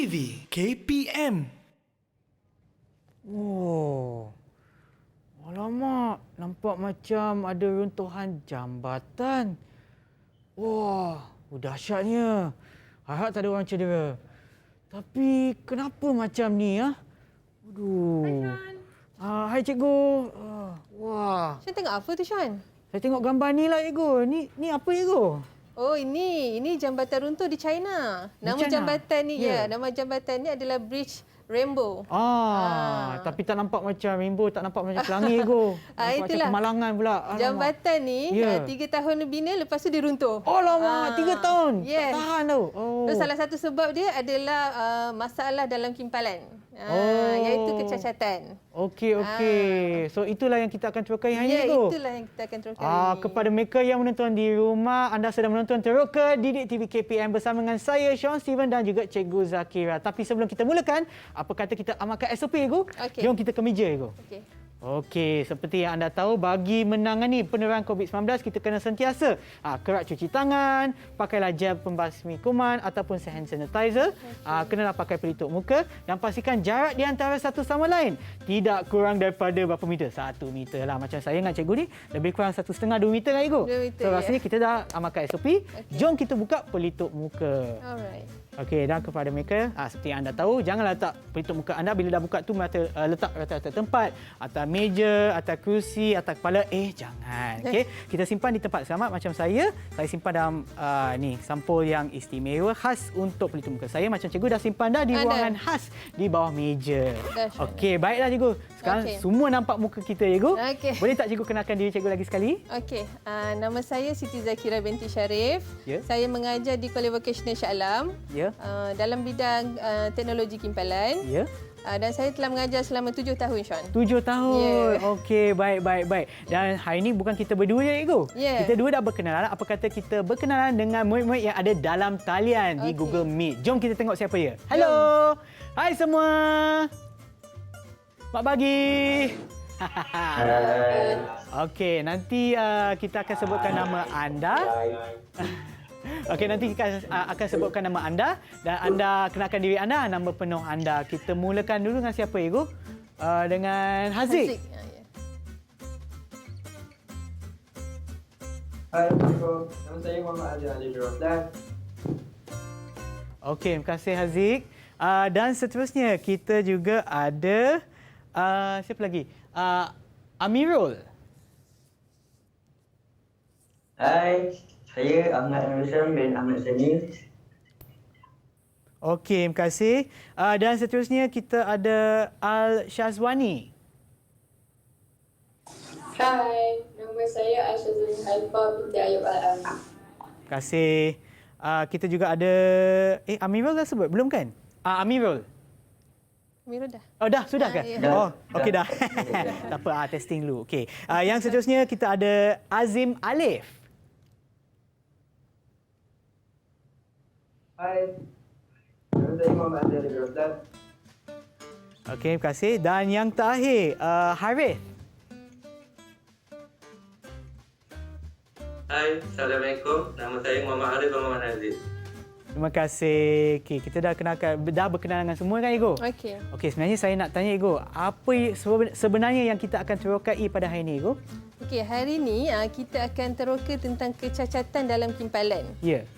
TV KPM. Oh, alamak, nampak macam ada runtuhan jambatan. Wah, dahsyatnya. Harap tak ada orang cedera. Tapi kenapa macam ni ya? Aduh. Hai Sean. Hai cikgu. Wah, Sean tengok apa tu Sean? saya tengok gambar ni lah cikgu. Ni apa cikgu? Oh ini jambatan runtuh di China. Nama China? jambatan ni Ya. nama jambatan ni adalah Bridge Rainbow. Tapi tak nampak macam rainbow, tak nampak macam pelangi cikgu. Nampak macam Itulah. kemalangan pula. Alamak. Jambatan ni Ya. 3 tahun lebih ni lepas tu dia runtuh. Oh lama, 3 tahun. Yes. Tak tahan tau. Oh. So, salah satu sebab dia adalah masalah dalam kimpalan. Iaitu kecacatan. Okey. So itulah yang kita akan terokai hari Ya, ni tu. itulah yang kita akan teruskan. Kepada mereka yang menonton di rumah, anda sedang menonton Teroka Didik TV KPM bersama dengan saya Sean Steven dan juga Cikgu Zakira. Tapi sebelum kita mulakan, apa kata kita amalkan SOP Cikgu? Okey. Jom kita ke meja Cikgu. Okey. Okey, seperti yang anda tahu, bagi menangani penularan COVID-19, kita kena sentiasa kerap cuci tangan, pakailah gel pembasmi kuman ataupun hand sanitizer, kenalah pakai pelitup muka dan pastikan jarak di antara satu sama lain tidak kurang daripada berapa meter? 1 meter lah. Macam saya dengan cikgu ni, lebih kurang 1,5-2 meter lah cikgu. 2 meter, So rasanya ya. kita dah amalkan SOP. Jom kita buka pelitup muka. Alright. Okey, dan kepada mereka, seperti yang anda tahu, janganlah letak pelitup muka anda bila dah buka tu letak rata-rata tempat, atas meja, atas kerusi, atas kepala. Jangan. Okey, kita simpan di tempat selamat macam saya simpan dalam ni sampul yang istimewa khas untuk pelitup muka saya. Macam cikgu dah simpan dah di ruangan khas di bawah meja. Okey, baiklah cikgu. Sekarang semua nampak muka kita cikgu. Okey. Boleh tak cikgu kenalkan diri cikgu lagi sekali? Okey, nama saya Siti Zakira binti Sharif. Ya. Saya mengajar di Kuala Vocational Shah Alam dalam bidang teknologi kimpalan. Ya. Dan saya telah mengajar selama 7 tahun, Sean. 7 tahun. Ya. Okey, baik. Dan hari ini bukan kita berdua je, cikgu. Ya. Kita dua dah berkenalan. Apa kata kita berkenalan dengan murid-murid yang ada dalam talian di Google Meet. Jom kita tengok siapa dia. Hello. Hai semua. Selamat pagi. Okey, nanti kita akan sebutkan nama anda. Okey, nanti kita akan sebutkan nama anda dan anda kenalkan diri anda, nama penuh anda. Kita mulakan dulu dengan siapa, Igu? Dengan Haziq. Ya. Hai, Assalamualaikum. Nama saya Muhammad Azhar Ali Roslan. Okey, terima kasih Haziq. Dan seterusnya kita juga ada siapa lagi? Amirul. Hai, saya Ahmad Nurul bin Ahmad Sani. Okey, terima kasih. Dan seterusnya kita ada Al Syazwani. Hai, nama saya Aisyah Haifah binti Ayub Al-Am. Terima kasih. Kita juga ada Amirul dah sebut belum kan? Amirul. Mira dah. Oh dah, sudah ke? Ya. Oh, okey dah. Tak apa, testing dulu. Okey. Yang seterusnya kita ada Azim Alif. Hai, nama saya Muhammad Azhar Ali Roslan. Okey, terima kasih. Dan yang terakhir, Harith. Hai, Assalamualaikum. Nama saya Muhammad Arif Muhammad Aziz. Terima kasih. Okey, kita dah berkenalan dengan semua kan, Igu? Okey. Okey, sebenarnya saya nak tanya, Igu, apa sebenarnya yang kita akan terokai pada hari ini, Igu? Okey, hari ini kita akan teroka tentang kecacatan dalam kimpalan. Ya.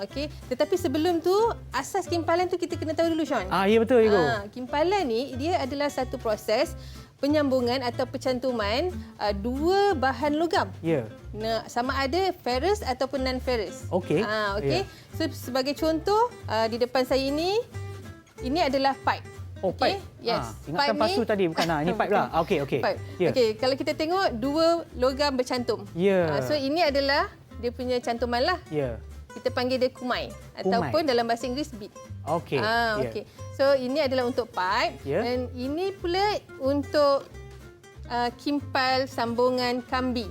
Okey. Tetapi sebelum tu, asas kimpalan tu kita kena tahu dulu, Sean. Ya betul, Igu. Kimpalan ni dia adalah satu proses penyambungan atau percantuman dua bahan logam. Ya. Sama ada ferrous ataupun non-ferrous. Okey. Okey. So sebagai contoh di depan saya ini adalah pipe. Oh, pipe. Yes. Ingatkan Pipe pasu ni- tadi, bukan. Ini pipe lah. Okey. Pipe. Ya. Okey, kalau kita tengok dua logam bercantum. Ya. So ini adalah dia punya cantuman lah. Ya. Kita panggil dia kumai ataupun dalam bahasa Inggeris bead. Okey. Ya. Okey. So ini adalah untuk pipe Ya. dan ini pula untuk kimpal sambungan kambi.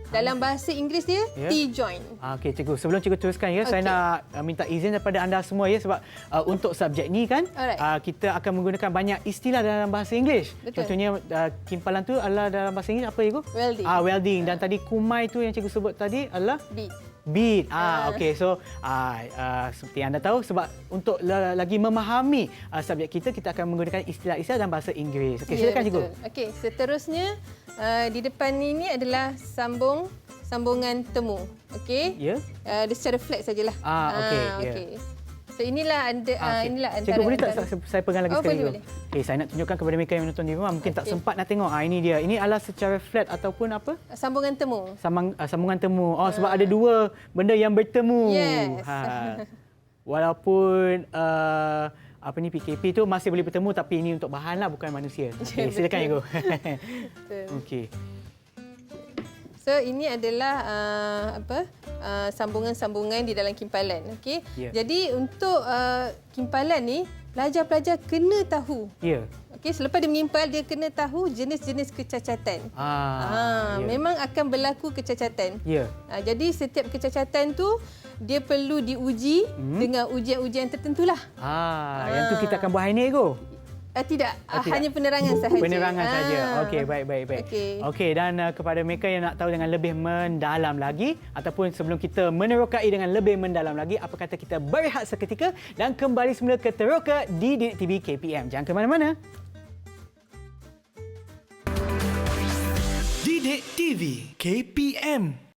Dalam bahasa Inggeris dia Ya. T-joint. Okey, cikgu. Sebelum cikgu teruskan ya, saya Okey. nak minta izin daripada anda semua ya sebab untuk subjek ni kan Alright. kita akan menggunakan banyak istilah dalam bahasa Inggeris. Betul. Contohnya kimpalan tu adalah dalam bahasa Inggeris apa, cikgu? Welding. Welding. Dan tadi kumai tu yang cikgu sebut tadi adalah Bead. Beat. Okey. So, seperti anda tahu, sebab untuk lagi memahami subjek kita akan menggunakan istilah-istilah dalam bahasa Inggeris. Okey, silakan cikgu. Okey, seterusnya di depan ini adalah sambungan temu. Okey? Ya. Dia secara flat sajalah. Okey. Ya. Okey. So inilah inilah antara. Cikgu, boleh tak saya pegang lagi sekali? boleh. Okey, saya nak tunjukkan kepada mereka yang menonton di rumah. Mungkin tak sempat nak tengok. Ini dia. Ini adalah secara flat ataupun apa? Sambungan temu. Sambungan temu. Sebab ada dua benda yang bertemu. Yes. Walaupun PKP tu masih boleh bertemu, tapi ini untuk bahan lah, bukan manusia. Okey, silakan cikgu. Okey. So ini adalah sambungan-sambungan di dalam kimpalan. Okey. Ya. Jadi untuk kimpalan ni pelajar-pelajar kena tahu. Ya. Okey, selepas dia mengimpal dia kena tahu jenis-jenis kecacatan. Ya. Memang akan berlaku kecacatan. Ya. Jadi setiap kecacatan tu dia perlu diuji dengan ujian-ujian tertentulah. Yang tu kita akan buat hari ni, cikgu. Tidak, hanya penerangan sahaja. Penerangan saja. Okey, baik. Okey, dan kepada mereka yang nak tahu dengan lebih mendalam lagi ataupun sebelum kita menerokai dengan lebih mendalam lagi, apa kata kita berehat seketika dan kembali semula ke Teroka di Didik TV KPM. Jangan ke mana-mana. Didik TV KPM.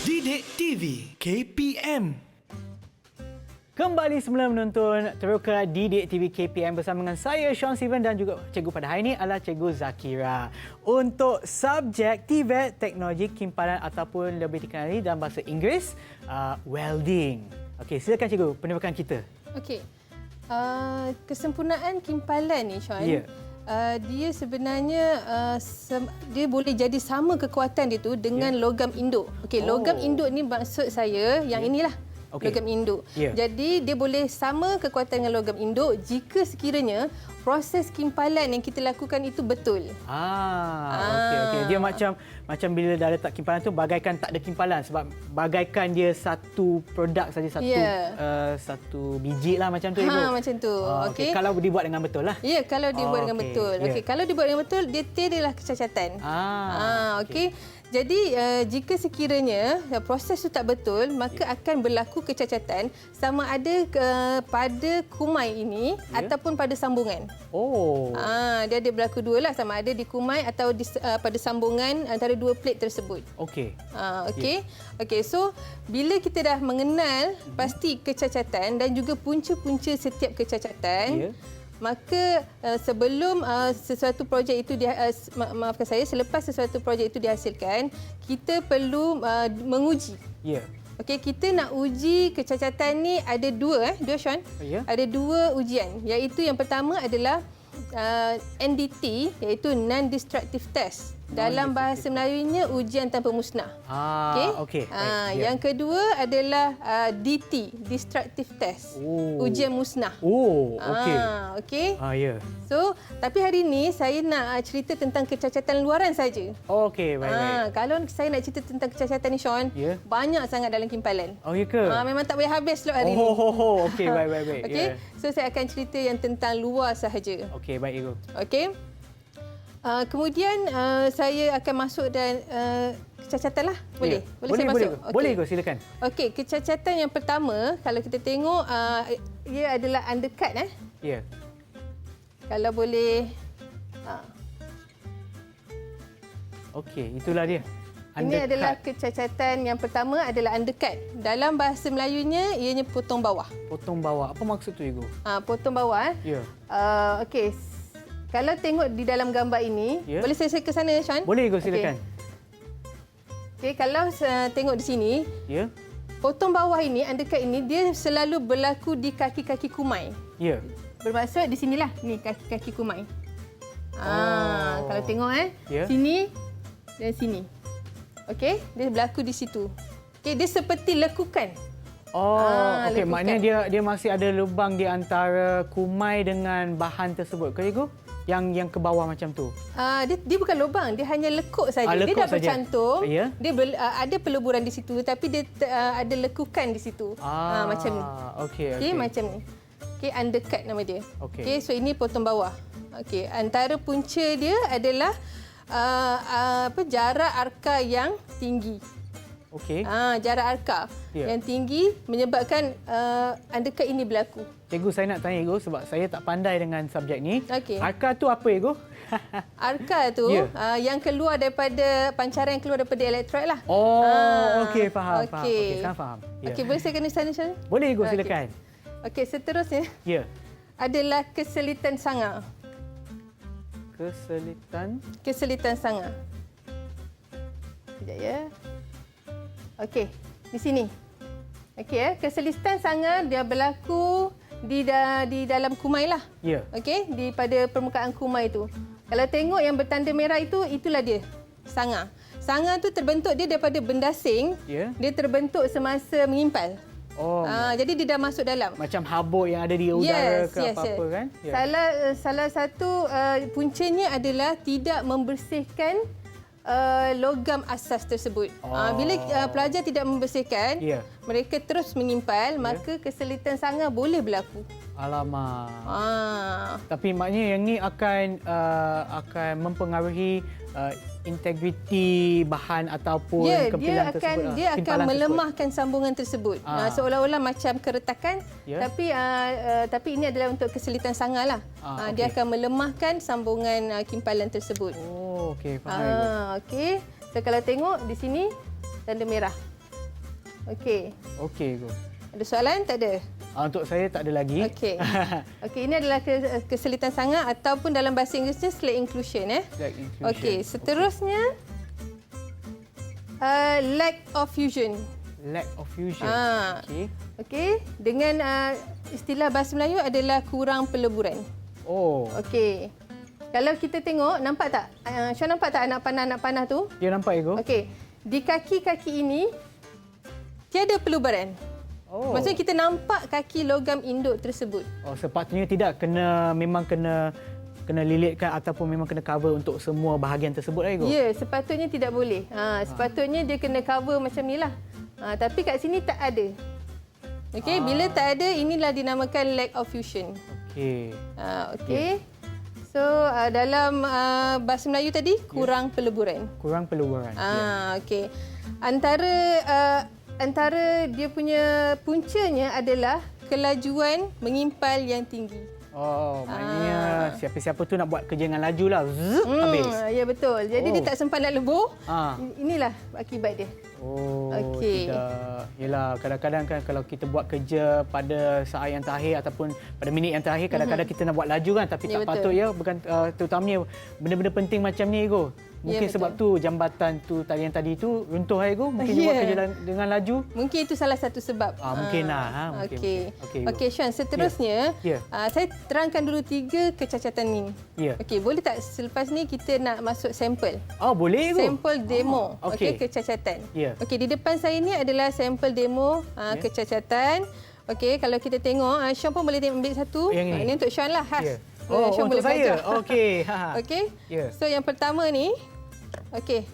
Didik TV KPM. Kembali semula menonton Teroka Didik TV KPM bersama dengan saya Sean Steven dan juga cikgu pada hari ini adalah Cikgu Zakira. Untuk subjek TVET Teknologi Kimpalan ataupun lebih dikenali dalam bahasa Inggeris welding. Okey, silakan cikgu penerokan kita. Okey. Kesempurnaan kimpalan ni Sean. Ya. Dia sebenarnya dia boleh jadi sama kekuatan dia tu dengan logam induk. Okey, logam induk ni maksud saya yang inilah. Okey. Logam induk. Jadi dia boleh sama kekuatan dengan logam induk jika sekiranya proses kimpalan yang kita lakukan itu betul. Okey. Dia macam bila dah letak kimpalan tu bagaikan tak ada kimpalan sebab bagaikan dia satu produk saja, satu biji lah macam tu ibu. Macam tu. Okey. Kalau dibuat dengan betul lah. Ya, kalau dibuat dengan betul. Okey, kalau dibuat dengan betul dia tiadalah kecacatan. Okey. Jadi jika sekiranya proses itu tak betul, maka akan berlaku kecacatan sama ada pada kumai ini ataupun pada sambungan. Dia ada berlaku dua lah, sama ada di kumai atau pada sambungan antara dua plate tersebut. Okey. Okey, so bila kita dah mengenal pasti kecacatan dan juga punca-punca setiap kecacatan, maka sebelum sesuatu projek itu maafkan saya, selepas sesuatu projek itu dihasilkan, kita perlu menguji. Okey, kita nak uji kecacatan ni ada dua Sean. Ada dua ujian, iaitu yang pertama adalah NDT, iaitu non-destructive test. Dalam bahasa Melayunya ujian tanpa musnah. Okey. Yang kedua adalah DT, destructive test. Ujian musnah. Okey. So, tapi hari ini saya nak cerita tentang kecacatan luaran saja. Okey, baik. Kalau saya nak cerita tentang kecacatan ni Sean, banyak sangat dalam kimpalan. Ya ke? Memang tak boleh habis hari ini. Okey, baik. Okey. So saya akan cerita yang tentang luar sahaja. Okey, baik ibu. Okey. Kemudian saya akan masuk dan kecacatan lah. Boleh? Saya masuk? Boleh, silakan. Okey, kecacatan yang pertama, kalau kita tengok, ia adalah undercut. Ya. Kalau boleh. Okey, itulah dia. Ini adalah kecacatan yang pertama adalah undercut. Dalam bahasa Melayunya, ianya potong bawah. Potong bawah. Apa maksud tu, Ibu? Potong bawah. Ya. Okey. Kalau tengok di dalam gambar ini, boleh saya ke sana, Sean? Boleh, Ibu, silakan. Okey, kalau tengok di sini, potong bawah ini, undercut ini, dia selalu berlaku di kaki-kaki kumai. Ya. Bermaksud di sinilah, ni kaki-kaki kumai. Kalau tengok sini dan sini. Okey, dia berlaku di situ. Okey, dia seperti lekukan. Okey, lekukan. maknanya dia masih ada lubang di antara kumai dengan bahan tersebut. Ke, Ibu? Yang ke bawah macam tu. Dia bukan lubang, dia hanya lekuk saja. Dia lekuk dah saja. bercantum. Ya? Dia ada peleburan di situ tapi dia ada lekukan di situ. Macam ni. Okey. Macam ni. Okey, undercut nama dia. Okey. So ini potong bawah. Okey, antara punca dia adalah jarak arka yang tinggi. Okey. Jarak arka yang tinggi menyebabkan undercut ini berlaku. Cikgu, saya nak tanya Ego sebab saya tak pandai dengan subjek ni. Okey. Arka tu apa Ego? Arka tu yang keluar daripada pancaran yang keluar daripada elektrod lah. Okey, faham. Okey, Sekarang faham. Ya. Okey, boleh saya kena sana? Boleh Ego, silakan. Okey, seterusnya Ya. adalah keselitan sanga. Keselitan sanga. Sekejap ya. Okey, di sini. Okey, keselitan sanga dia berlaku di dalam kumai lah. Ya. Okey, pada permukaan kumai tu. Kalau tengok yang bertanda merah itu, itulah dia, sanga. Sanga tu terbentuk dia daripada benda asing. Ya. Dia terbentuk semasa mengimpal. Jadi dia dah masuk dalam. Macam habuk yang ada di udara apa-apa kan? Ya. Salah satu puncanya adalah tidak membersihkan logam asas tersebut. Bila pelajar tidak membersihkan, mereka terus mengimpal, maka keselitan sanga boleh berlaku. Alamak. Tapi maknanya yang ni akan mempengaruhi integriti bahan ataupun kempilan tersebut. Dia akan melemahkan sambungan tersebut. Seolah-olah macam keretakan, tapi ini adalah untuk keselitan sanga lah. Dia akan melemahkan sambungan kimpalan tersebut. Okey, faham. Okey. So kalau tengok di sini tanda merah. Okey. Okey, Go. Ada soalan? Tak ada. Untuk saya tak ada lagi. Okey. Okey, ini adalah keselitan sanga ataupun dalam bahasa Inggerisnya slack inclusion. Slack inclusion. Okey, seterusnya lack of fusion. Lack of fusion. Okey. Okey, dengan istilah bahasa Melayu adalah kurang peleburan. Okey. Kalau kita tengok, nampak tak? Syah nampak tak anak panah tu? Ya, nampak Ego. Okey. Di kaki-kaki ini tiada peleburan. Maksudnya kita nampak kaki logam induk tersebut. Sepatutnya tidak memang kena lilitkan ataupun memang kena cover untuk semua bahagian tersebut lah Ego. Ya, sepatutnya tidak boleh. Sepatutnya dia kena cover macam nilah. Tapi kat sini tak ada. Okey, bila tak ada, inilah dinamakan lack of fusion. Okey. Okey. So dalam bahasa Melayu tadi kurang peleburan. Kurang peleburan. Okey. Antara dia punya puncanya adalah kelajuan mengimpal yang tinggi. Maknanya siapa-siapa tu nak buat kerja dengan laju lah. Habis. Ya, betul. Jadi dia tak sempat nak lebur. Inilah akibat dia. Okey. Tidak. Yelah, kadang-kadang kan kalau kita buat kerja pada saat yang terakhir ataupun pada minit yang terakhir, kadang-kadang kita nak buat laju kan, tapi tak patut ya. Bukan terutamanya benda-benda penting macam ni Ego. Mungkin sebab tu jambatan tu yang tadi tu runtuh Ego. Mungkin dia buat kerja dengan laju. Mungkin itu salah satu sebab. Mungkinlah. Okey, Shuan. Seterusnya, saya terangkan dulu 3 kecacatan ini. Okey, boleh tak selepas ni kita nak masuk sampel? Boleh Ego. Sampel demo. Okey, kecacatan. Okey, di depan saya ni adalah sampel demo kecacatan. Okey, kalau kita tengok, Shuan pun boleh ambil satu. Ini untuk Shuan lah, khas. Shuan untuk boleh saya. Okey. Okey. So yang pertama ni, okey.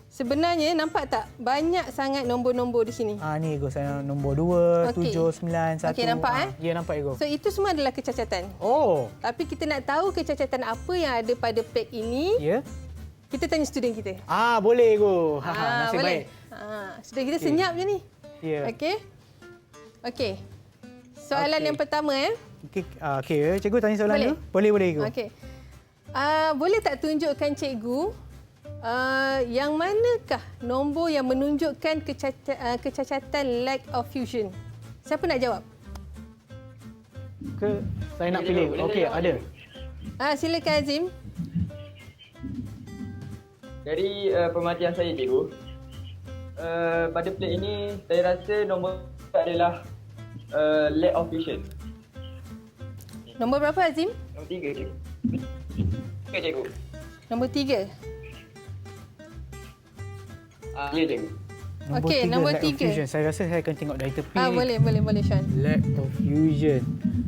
Sebenarnya nampak tak banyak sangat nombor-nombor di sini. Ni Ego, saya nombor 2, 7, 9, 1. Okey, nampak Ya, nampak Ego. So itu semua adalah kecacatan. Tapi kita nak tahu kecacatan apa yang ada pada peg ini. Kita tanya student kita. Boleh Ego. Nasib boleh. baik. Student kita senyap je ni. Okey. Okey. Soalan yang pertama Okey, cikgu tanya soalan dulu. Boleh Ego. Okey. Boleh tak tunjukkan cikgu yang manakah nombor yang menunjukkan kecacatan lack of fusion? Siapa nak jawab? Saya nak pilih. Okey, ada. Silakan Azim. Dari pemerhatian saya, cikgu, pada plate ini saya rasa nombor adalah lack of fusion. Nombor berapa Azim? Nombor 3, cikgu. Okey, cikgu. Nombor 3. Ya, cikgu. Okey, nombor 3. Saya rasa saya akan tengok dari tepi. Boleh Shuan. Lack of fusion.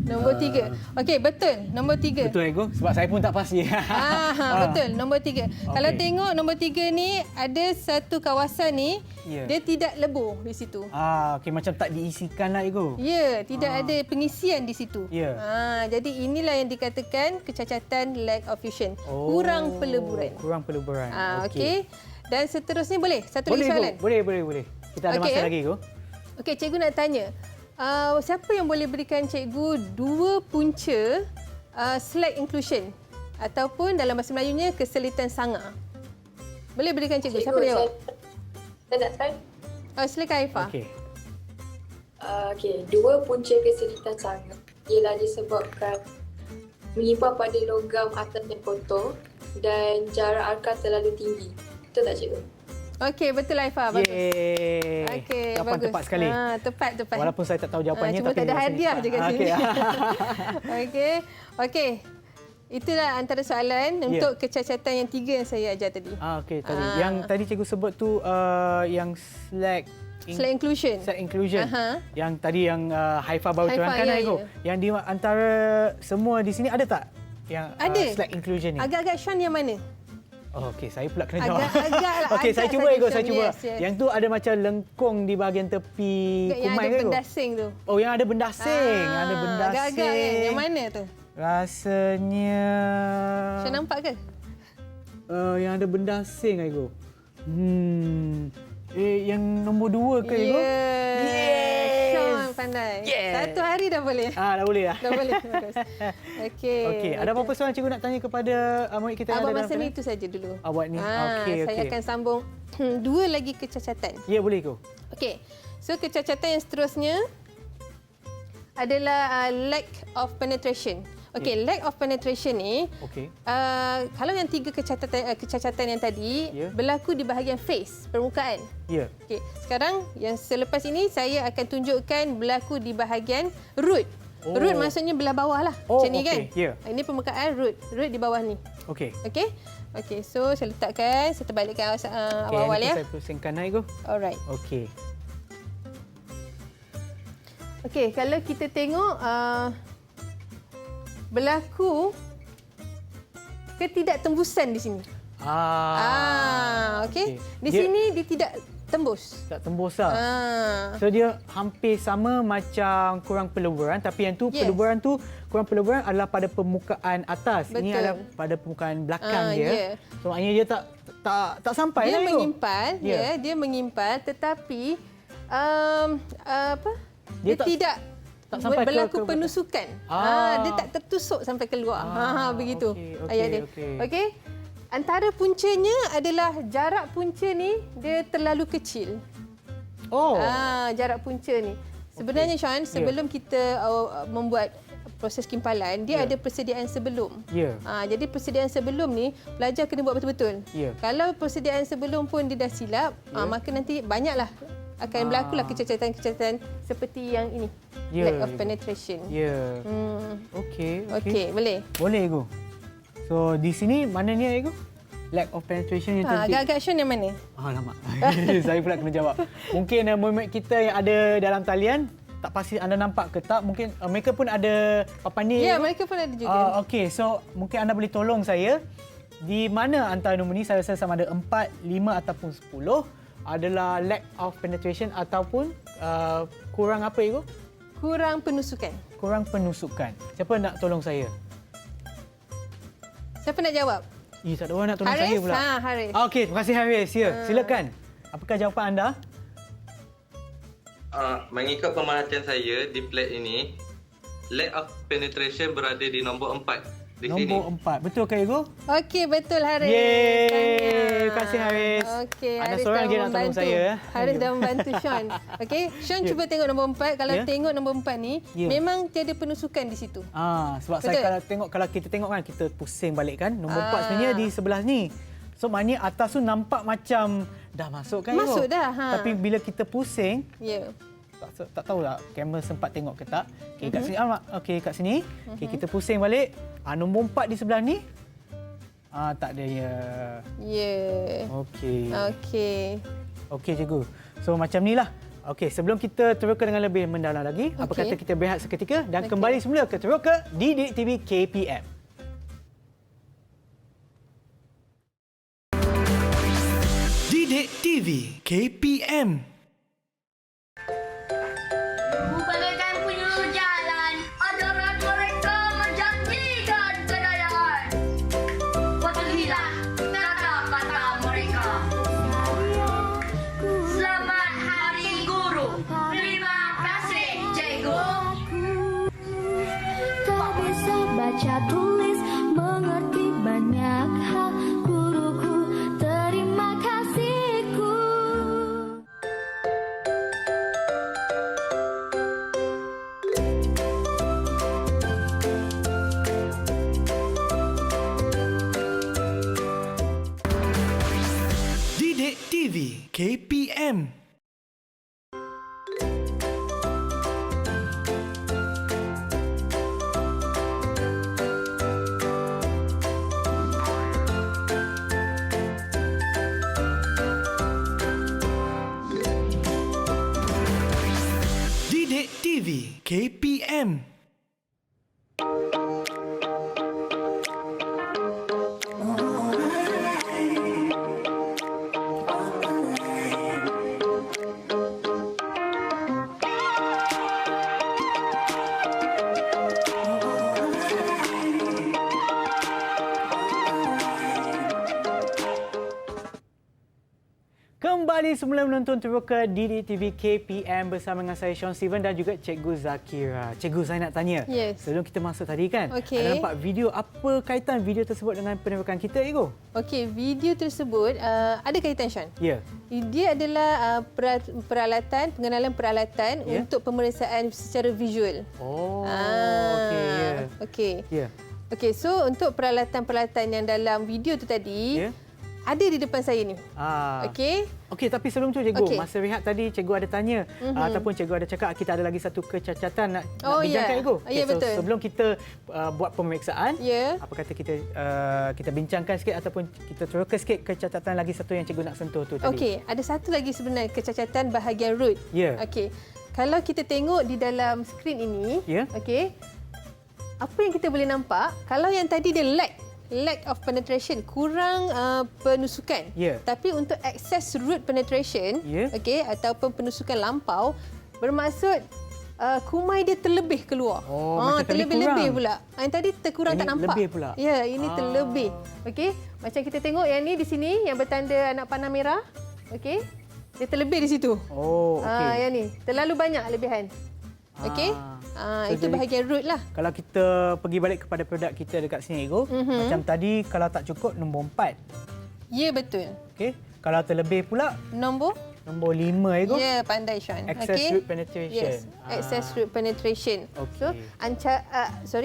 Nombor 3. Okey, betul. Nombor 3. Betul Ego? Sebab saya pun tak pasti. Betul. Nombor 3. Kalau tengok nombor 3 ni, ada satu kawasan ni, dia tidak lebur di situ. Okey, macam tak diisikan lah Ego. Ya, tidak ada pengisian di situ. Ya. Jadi inilah yang dikatakan kecacatan lack of vision. Kurang peleburan. Kurang peleburan. Okey. Dan seterusnya boleh? Satu Boleh, lagi soalan? Boleh. Kita ada masa lagi Ego. Okey, cikgu nak tanya. Siapa yang boleh berikan cikgu 2 punca slack inclusion ataupun dalam bahasa Melayunya keselitan sanga? Boleh berikan cikgu. Siapa dia jawab? Saya nak try. Silakan Haifah. Okey. Okey, 2 punca keselitan sanga ialah disebabkan menyimpan pada logam atas yang kotor dan jarak arkar terlalu tinggi. Betul tak cikgu? Okey, betul Haifah. Bagus. Yeay. Okey, Jawapan bagus. tepat sekali. Tepat. Walaupun saya tak tahu jawapannya. Cuma tapi tak ada rasanya hadiah tepat. je kat sini. Okey. Okey. Itulah antara soalan untuk kecacatan yang 3 yang saya ajar tadi. Okey, tadi. Yang tadi cikgu sebut tu yang slack inclusion. Slack inclusion. Yang tadi yang Haifah baru terangkan Ego. Yang di antara semua di sini ada tak yang ada. Slack inclusion ni? Agak-agak Sean yang mana? Okey, saya pula kena jawab. Agak lah. Okey, saya cuba Ego, saya cuba. Yes. Yang tu ada macam lengkung di bahagian tepi Yang kumai ada Ego. benda asing tu. Oh, yang ada benda asing. Ada benda asing. Agak-agak kan? Yang mana tu? Rasanya Sean nampak ke? yang ada benda asing Ego. Yang nombor 2 ke Ego? Yes. Sean pandai. Satu hari dah boleh. Dah boleh dah. Dah boleh. Bagus. Okey. Ada apa-apa soalan cikgu nak tanya kepada murid kita yang Abang ada masa dalam ni itu saja dulu. Awak ni. Okey. Saya akan sambung 2 lagi kecacatan. Ya, boleh Ego. Okey. So kecacatan yang seterusnya adalah lack of penetration. Okey, lack of penetration ni kalau yang 3 kecacatan yang tadi berlaku di bahagian face, permukaan. Ya. Okey, sekarang yang selepas ini saya akan tunjukkan berlaku di bahagian root. Root maksudnya belah bawah lah. Macam ni kan? Ini permukaan root. Root di bawah ni. Okey. Okey, so saya letakkan, saya terbalikkan awal-awal ya. Saya pusingkan Ego. Alright. Okey. Okey, kalau kita tengok berlaku ketidaktembusan di sini. Okey. Di sini dia tidak tembus. Tak tembus lah. So dia hampir sama macam kurang peleburan, tapi yang tu peleburan tu kurang peleburan adalah pada permukaan atas. Betul. Ini adalah pada permukaan belakang dia. So maknanya dia tak sampai dia lah menyimpal, dia menyimpal tetapi dia tidak berlaku penusukan. Dia tak tertusuk sampai keluar. Begitu ayat dia. Okey. Antara puncanya adalah jarak punca ni dia terlalu kecil. Jarak punca ni. Sebenarnya Sean, sebelum kita membuat proses kimpalan, dia ada persediaan sebelum. Jadi persediaan sebelum ni pelajar kena buat betul-betul. Kalau persediaan sebelum pun dia dah silap, maka nanti banyaklah akan berlakulah kecacatan-kecacatan seperti yang ini. Lack of penetration. Okey, boleh? Boleh, Ego. So, di sini mana ni, Ego? Lack of penetration yang terjadi. Agak-agak Sean yang mana? Alamak. Saya pula kena jawab. Mungkin murid kita yang ada dalam talian, tak pasti anda nampak ke tak. Mungkin mereka pun ada papan ni. Ya, mereka pun ada juga. Okey, so mungkin anda boleh tolong saya. Di mana antara nombor ni, saya rasa sama ada 4, 5 ataupun 10 adalah lack of penetration ataupun kurang apa, Ego? Kurang penusukan. Kurang penusukan. Siapa nak tolong saya? Siapa nak jawab? Tak ada orang nak tolong Haris? saya pula. Haris. Okey, terima kasih Haris. Silakan. Apakah jawapan anda? Mengikut pemerhatian saya di plat ini, lack of penetration berada di nombor 4 di sini. Nombor 4. Betul ke, Ego? Okey, betul Haris. Yeay. Terima kasih Haris. Okey, Ada Haris seorang dah je nak tolong membantu. saya. Haris dah membantu Sean. Okey, Sean cuba tengok nombor 4. Kalau tengok nombor 4 ni, memang tiada penusukan di situ. Sebab betul. saya kalau kita tengok kan, kita pusing balik kan. Nombor 4 sebenarnya di sebelah ni. So maknanya atas tu nampak macam dah masuk kan, Ego? Masuk dah. Tapi bila kita pusing, tak tahulah kamera sempat tengok ke tak. Okey, kat sini. Kat sini. Okey, kita pusing balik. Nombor 4 di sebelah ni. Tak ada ya. Okey. Okey, cikgu. So macam ni lah Okey, sebelum kita teroka dengan lebih mendalam lagi, apa Okey. kata kita berehat seketika dan Okey. kembali semula ke Teroka Didik TV KPM. Didik TV KPM. Bagaikan penyuluh jalan, adaran mereka menjanjikan kejayaan. Pergilah kata-kata mereka. Selamat Hari Guru. Terima kasih, Cikgu. Tak bisa baca tulis, mengerti banyak hal. Guruku, terima kasihku. Didik TV KPM. Didik TV KPM. Kembali semula menonton Teroka Didik TV KPM bersama dengan saya Sean Steven dan juga Cikgu Zakira. Cikgu, saya nak tanya. Yes. Sebelum kita masuk tadi kan, Okey. ada nampak video, apa kaitan video tersebut dengan penerokan kita, Cikgu? Okey, video tersebut ada kaitan, Sean. Ya. Dia adalah peralatan, pengenalan peralatan Ya. untuk pemeriksaan secara visual. Oh, okey, ya. Okey. Ya. Okey, so untuk peralatan-peralatan yang dalam video tu tadi, Ya. ada di depan saya ni. Okey. Okey, tapi sebelum tu Cikgu, Okey. masa rehat tadi Cikgu ada tanya ataupun Cikgu ada cakap kita ada lagi satu kecacatan nak Oh, bincangkan, ya. Cikgu. Ya, so betul. sebelum kita buat pemeriksaan, Ya. apa kata kita bincangkan sikit ataupun kita teroka sikit kecacatan lagi satu yang Cikgu nak sentuh tu tadi. Okey, ada satu lagi sebenarnya kecacatan bahagian root. Ya. Okey. Kalau kita tengok di dalam skrin ini, Ya. okey. Apa yang kita boleh nampak, kalau yang tadi dia lack of penetration, kurang penusukan. Ya. Tapi untuk excess root penetration, Ya. okey, ataupun penusukan lampau, bermaksud kumai dia terlebih keluar. Oh, macam tadi terlebih-lebih kurang. pula. Yang tadi terkurang Ini tak nampak. lebih pula. Ya, ini terlebih. Okey, macam kita tengok yang ni di sini yang bertanda anak panah merah. Okey. Dia terlebih di situ. Oh, okey. Yang ni terlalu banyak lebihan. Okey. So, Itu jadi- bahagian root lah. Kalau kita pergi balik kepada produk kita dekat sini, Cikgu, macam tadi kalau tak cukup nombor 4. Ya, betul. Okey. Kalau terlebih pula Nombor? nombor 5, Cikgu. Ya, pandai Sean. Excess Okey. root penetration. Yes, excess root penetration. So, Okey.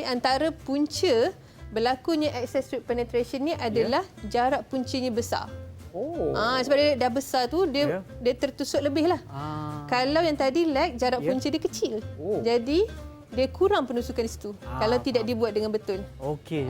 antara punca berlakunya excess root penetration ni adalah jarak puncanya besar. Oh. Sebab dia dah besar tu, dia tertusuk lebih lah. Kalau yang tadi lag, jarak Ya. punca dia kecil. Oh. Jadi, dia kurang penusukan di situ. Kalau tidak dibuat dengan betul. Okey.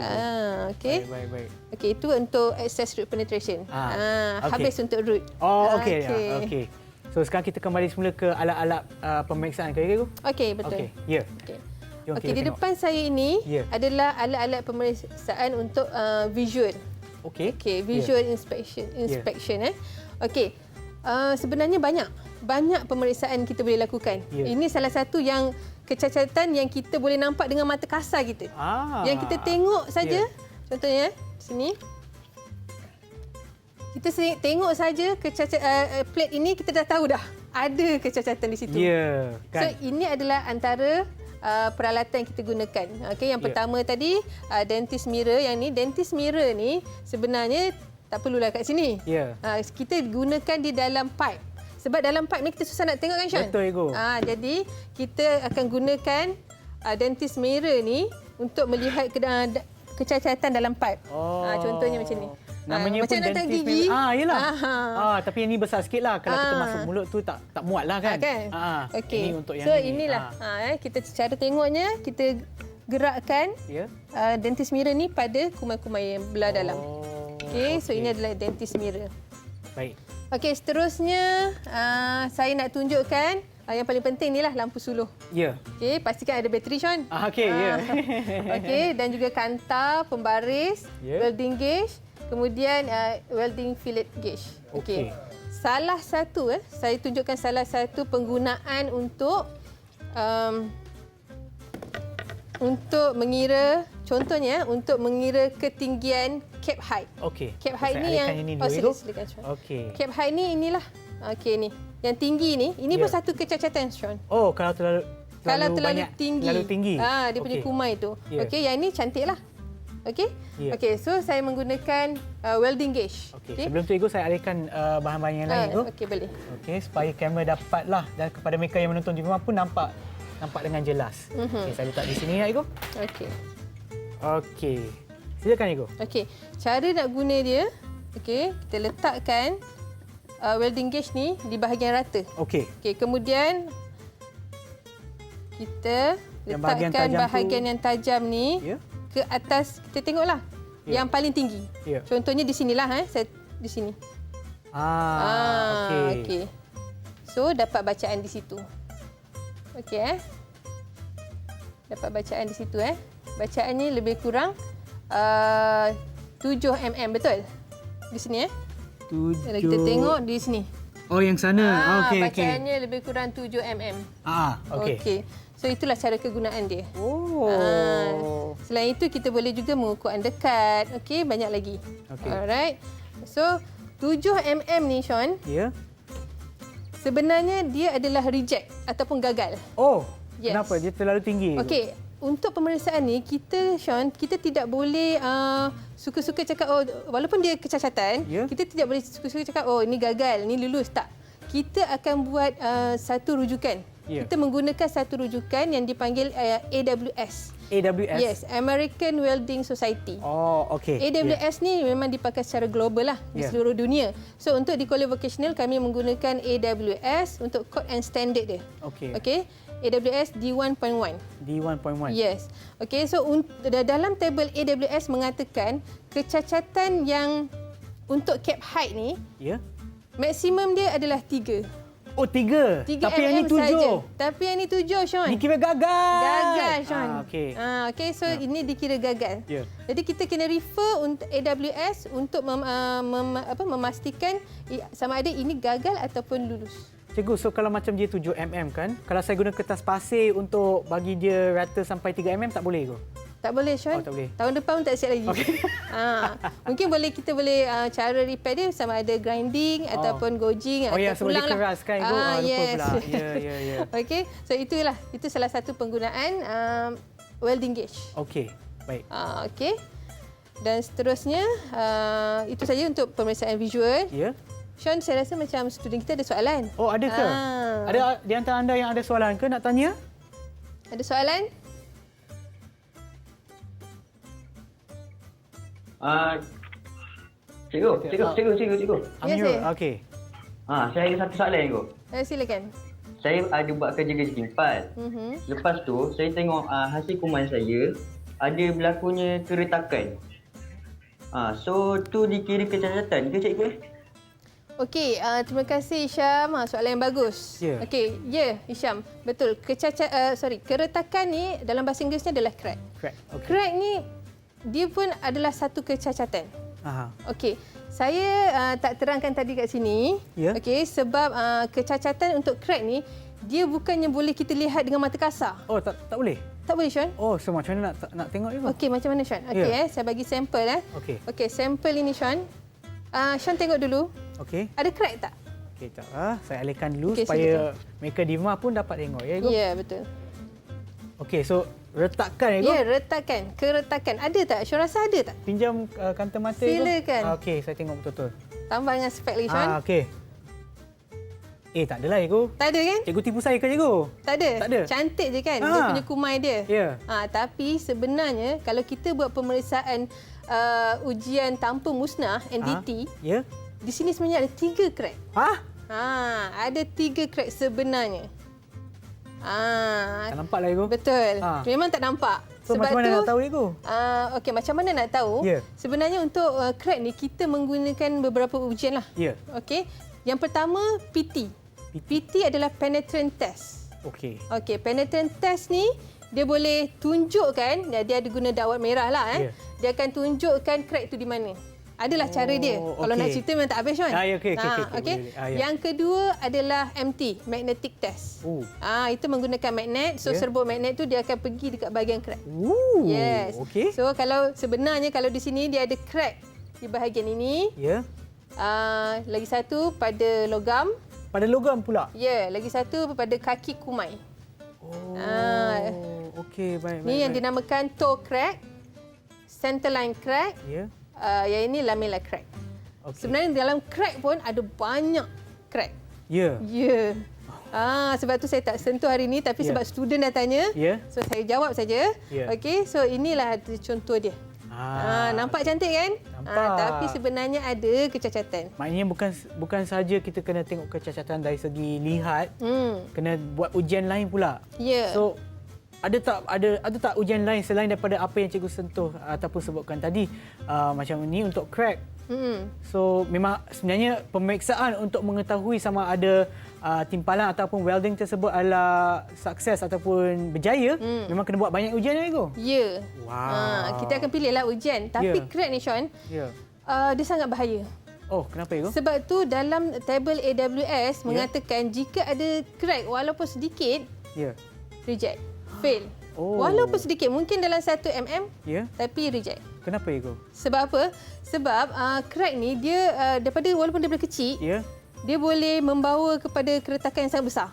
Okey. Baik. Okey, itu untuk excess root penetration. Okey. Habis untuk root. Oh, okey. Okey. So sekarang kita kembali semula ke alat-alat pemeriksaan ke, Cikgu? Okey, betul. Okey. Ya. Okey. Jom Okey, kita di tengok. depan saya ini Ya. adalah alat-alat pemeriksaan untuk visual. Okey. Okey, visual inspection. Okey. Sebenarnya banyak pemeriksaan kita boleh lakukan. Ya. Ini salah satu yang kecacatan yang kita boleh nampak dengan mata kasar kita. Yang kita tengok saja. Ya. Contohnya di sini. Kita tengok saja plate ini, kita dah tahu dah ada kecacatan di situ. Ya, So kan. ini adalah antara peralatan yang kita gunakan. Okey, yang Ya. pertama tadi dentist mirror. Yang ni dentist mirror ni sebenarnya tak perlulah kat sini. Ya. Kita gunakan di dalam pipe. Sebab dalam pipe ni kita susah nak tengok kan, Sean? Betul, Cikgu. Jadi kita akan gunakan dentist mirror ni untuk melihat kecacatan dalam pipe. Contohnya macam ni. Namanya macam pun nak dentist gigi. yelah. Tapi yang ni besar sikit lah. Kalau kita masuk mulut tu tak muat lah kan. Okey. Ini untuk yang so ini. inilah kita cara tengoknya, kita gerakkan Ya. dentist mirror ni pada kumai-kumai yang belah dalam. Okey, so ini adalah dentist mirror. Baik. Okey, seterusnya saya nak tunjukkan yang paling penting ni lah lampu suluh. Ya. Okey, pastikan ada bateri, Sean. Okey, ya. Okey, dan juga kantar, pembaris, welding gauge, kemudian welding fillet gauge. Okey. Salah satu saya tunjukkan salah satu penggunaan untuk mengira, contohnya untuk mengira ketinggian cap height. Okey. Cap height ni yang silakan Sean. Okey. Cap height ni inilah. Okey ni. Yang tinggi ni, ini pun satu kecacatan, Sean. Oh, kalau terlalu terlalu tinggi. Terlalu tinggi. Dia punya kumai tu. Okey, yang ni cantiklah. Okey. Okey, so saya menggunakan welding gauge. Okey. Sebelum tu Ego saya alihkan bahan-bahan yang lain Ego. Okey, boleh. Okey, supaya kamera dapatlah dan kepada mereka yang menonton di rumah pun nampak dengan jelas. Okey, saya letak di sini ya Ego. Okey. Okey. Silakan Ego. Okey, cara nak guna dia, okey, kita letakkan welding gauge ni di bahagian rata. Okey. Okey, kemudian kita letakkan bahagian yang tajam ni ke atas. Kita tengoklah yang paling tinggi. Contohnya di sinilah saya di sini. Okey. So dapat bacaan di situ. Okey dapat bacaan di situ Bacaannya lebih kurang 7 mm, betul? Di sini 7. Kita tengok di sini. Oh, yang sana. Okey, bacaannya lebih kurang 7 mm. Okey. Okey. So itulah cara kegunaan dia. Oh. Selain itu kita boleh juga mengukur dekat. Okey, banyak lagi. Okey. Alright. So 7 mm ni, Sean. Ya. Sebenarnya dia adalah reject ataupun gagal. Oh. Yes. Kenapa? Dia terlalu tinggi. Okey. Untuk pemeriksaan ni, kita, Sean, kita tidak boleh suka-suka cakap, walaupun dia kecacatan, kita tidak boleh suka-suka cakap, ini gagal, ini lulus. Tak. Kita akan buat satu rujukan. Kita menggunakan satu rujukan yang dipanggil AWS. AWS? Yes, American Welding Society. Oh, okey. AWS ni memang dipakai secara global lah di seluruh dunia. So, untuk di Kuala Vocational, kami menggunakan AWS untuk code and standard dia. Okey. AWS D1.1. D1.1. Yes. Okey, so dalam tabel AWS mengatakan kecacatan yang untuk cap height ni, maksimum dia adalah 3. Oh, 3. Tapi yang ni 7. Sahaja. Tapi yang ni 7, Sean. Dikira gagal. Gagal, Sean. Okey. Okey, so ini dikira gagal. Jadi kita kena refer untuk AWS untuk memastikan sama ada ini gagal ataupun lulus. Cikgu, so kalau macam dia 7 mm kan, kalau saya guna kertas pasir untuk bagi dia rata sampai 3 mm, tak boleh ke? Tak boleh, Sean. Tak boleh. Tahun depan pun tak siap lagi. Okay. Mungkin kita boleh cara repair dia sama ada grinding ataupun gouging atau pulang sebab dia keras kan, Ibu? Yes. Lupa pula. Ya. Okey, so itu salah satu penggunaan welding gauge. Okey, baik. Okey. Dan seterusnya, itu saja untuk pemeriksaan visual. Ya. Sean, saya rasa macam student kita ada soalan. Oh, ada ke? Ada di antara anda yang ada soalan ke nak tanya? Ada soalan? Cikgu. Amirul, okey. Saya ada satu soalan, Cikgu. Silakan. Saya ada buat kerja-kerja simpan. Lepas tu, saya tengok hasil kuman saya ada berlakunya keretakan. So, tu dikira kecacatan ke, Cikgu? Okey, terima kasih Hisham. Soalan yang bagus. Okey, Hisham. Betul. Keretakan ni dalam bahasa Inggerisnya adalah crack. Crack ni dia pun adalah satu kecacatan. Okey, saya tak terangkan tadi kat sini. Okey, sebab kecacatan untuk crack ni dia bukannya boleh kita lihat dengan mata kasar. Oh, tak boleh. Tak boleh, Sean. Oh, so macam mana nak tengok ni? Okey, macam mana, Sean? Okey, saya bagi sampel Okey, sampel ini, Sean. Sean tengok dulu. Okey. Ada crack tak? Okey, tak. Saya alihkan dulu supaya mereka di rumah pun dapat tengok. Ya, Ibu? Ya, betul. Okey, so retakkan, Ibu? Ya, retakkan. Keretakan. Ada tak? Sean rasa ada tak? Pinjam kanta mata, Ibu. Silakan. Okey, saya tengok betul-betul. Tambah dengan spek lagi, Sean. Okey. Tak adalah, Ibu. Tak ada kan? Cikgu tipu saya ke, Cikgu? Tak ada. Tak ada. Cantik je kan dia punya kumai dia. Ya. Tapi sebenarnya kalau kita buat pemeriksaan ujian tanpa musnah, NDT, di sini sebenarnya ada 3 crack. Ada 3 crack sebenarnya. Tak nampak lah, Ibu. Betul. Memang tak nampak. So, sebab macam mana tu, nak tahu, Ibu? Okey, macam mana nak tahu? Sebenarnya untuk crack ni kita menggunakan beberapa ujian lah. Okey. Yang pertama PT. PT adalah penetrant test. Okey. Okey, penetrant test ni dia boleh tunjukkan, dia ada guna dawat merah lah. Ya. Dia akan tunjukkan crack tu di mana. Adalah cara dia. Kalau nak okey. cerita memang tak habis kan? Ya, okey. Okey. Ya. Yang kedua adalah MT, magnetic test. Itu menggunakan magnet. So serbuk magnet tu dia akan pergi dekat bahagian crack. Yes. Okey. So sebenarnya kalau di sini dia ada crack di bahagian ini. Ya. Lagi satu pada logam. Pada logam pula. Ya, lagi satu pada kaki kumai. Okey, baik. Ni yang dinamakan toe crack, centerline crack. Ya. Yang ini lamella crack. Okey. Sebenarnya dalam crack pun ada banyak crack. Ya. Ya. Sebab tu saya tak sentuh hari ini tapi sebab student dah tanya. Ya. So saya jawab saja. Ya. Okey, so inilah contoh dia. Nampak cantik kan? Nampak. Tapi sebenarnya ada kecacatan. Maknanya bukan saja kita kena tengok kecacatan dari segi lihat, kena buat ujian lain pula. Ya. So ada tak ujian lain selain daripada apa yang cikgu sentuh ataupun sebutkan tadi, macam ni untuk crack. So memang sebenarnya pemeriksaan untuk mengetahui sama ada timpalan ataupun welding tersebut adalah sukses ataupun berjaya, memang kena buat banyak ujian kan, Go? Ya. Wow. Kita akan pilihlah ujian. Tapi crack ni, Sean, dia sangat bahaya. Oh, kenapa, Go? Sebab tu dalam tabel AWS mengatakan jika ada crack walaupun sedikit, reject, fail. Walaupun sedikit, mungkin dalam 1 mm, tapi reject. Kenapa, Go? Sebab apa? Sebab crack ni dia walaupun dia kecil, dia boleh membawa kepada keretakan yang sangat besar.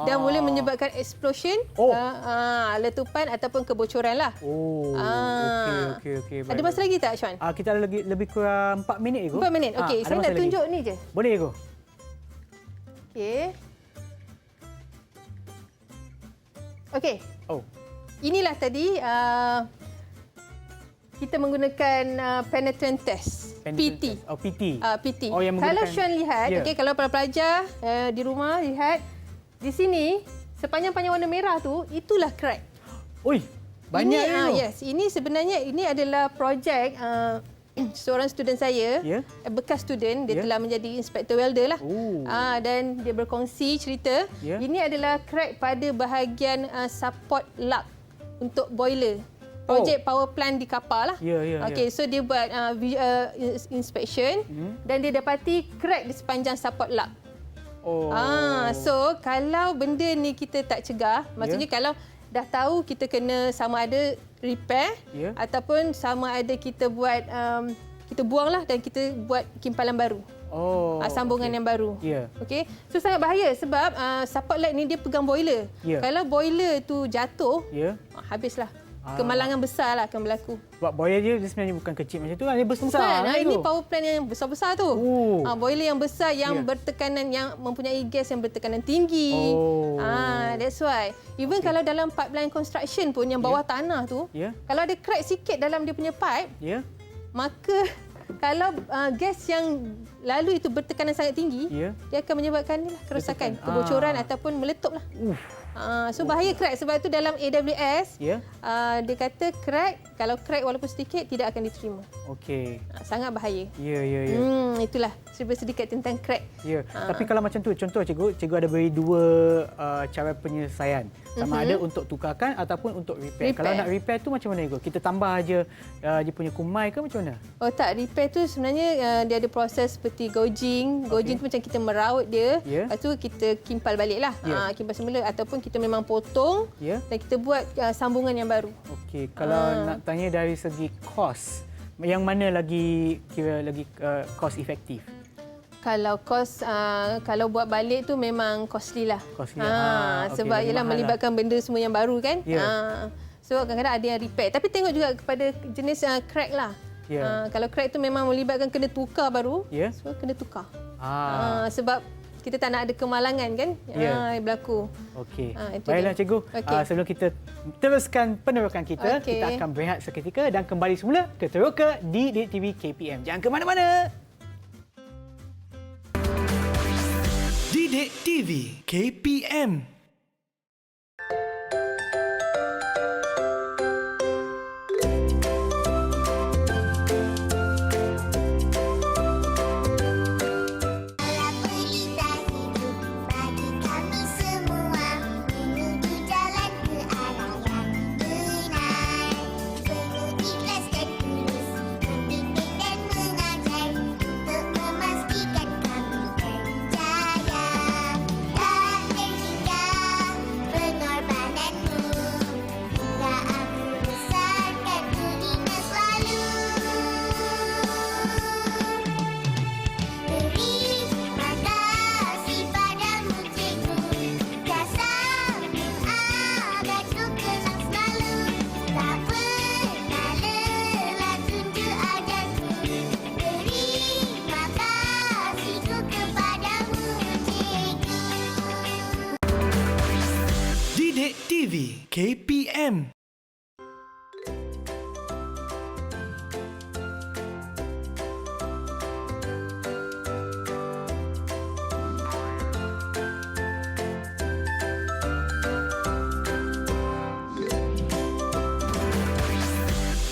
Dan boleh menyebabkan explosion, letupan ataupun kebocoran lah. Okey. Ada masa lagi tak, Sean? Kita ada lebih kurang 4 minit, Go. 4 minit. Okey, saya nak tunjuk ni je. Boleh, Go? Okey. Okey. Oh. Inilah tadi kita menggunakan penetrant test. PT. Oh, PT. PT. Oh, yang Kalau menggunakan- Sean lihat, okey, kalau para pelajar di rumah lihat, di sini sepanjang-panjang warna merah tu, itulah crack. Oi, banyak ini, ni. yes, ini sebenarnya ini adalah projek seorang student saya, bekas student, dia telah menjadi inspektor welder lah. Dan dia berkongsi cerita, ini adalah crack pada bahagian support lug untuk boiler. Projek power plant di kapal lah. Okey, so dia buat inspection dan dia dapati crack di sepanjang support lug. So kalau benda ni kita tak cegah, maksudnya kalau dah tahu kita kena sama ada repair ataupun sama ada kita buat kita buanglah dan kita buat kimpalan baru. Sambungan yang baru. Okey. So sangat bahaya sebab support light ni dia pegang boiler. Kalau boiler tu jatuh, habislah. Kemalangan besar lah akan berlaku. Sebab boiler dia sebenarnya bukan kecil macam tu kan, dia besar. Bukan, ini power plant yang besar-besar tu. Boiler yang besar yang bertekanan, yang mempunyai gas yang bertekanan tinggi. That's why. Even kalau dalam pipeline construction pun yang bawah tanah tu, kalau ada crack sikit dalam dia punya pipe, maka kalau gas yang lalu itu bertekanan sangat tinggi, dia akan menyebabkan kerosakan, kebocoran ataupun meletup lah. So bahaya crack. Sebab tu dalam AWS dia kata crack, kalau crack walaupun sedikit tidak akan diterima. Okey. Sangat bahaya. Itulah sedikit tentang crack. Tapi kalau macam tu, contoh cikgu ada beri dua cara penyelesaian. Sama ada untuk tukarkan ataupun untuk repair. Kalau nak repair tu macam mana, cikgu? Kita tambah aja dia punya kumai ke macam mana? Oh tak, repair tu sebenarnya dia ada proses seperti gouging. Gouging tu macam kita meraut dia, lepas tu kita kimpal baliklah. Kimpal semula ataupun kita memang potong dan kita buat sambungan yang baru. Okey, kalau nak tanya dari segi kos, yang mana lagi cost efektif? Kalau kos, kalau buat balik tu memang costly lah. Sebab okay, ialah melibatkan benda semua yang baru kan. So kadang-kadang ada yang repair. Tapi tengok juga kepada jenis crack lah. Kalau crack tu memang melibatkan kena tukar baru, so kena tukar. Sebab kita tak nak ada kemalangan kan yang berlaku. Okey. Baiklah cikgu. Sebelum kita teruskan penerokan kita, kita akan berehat seketika dan kembali semula ke Teroka di Didik TV KPM. Jangan ke mana-mana. Didik TV KPM. TV KPM.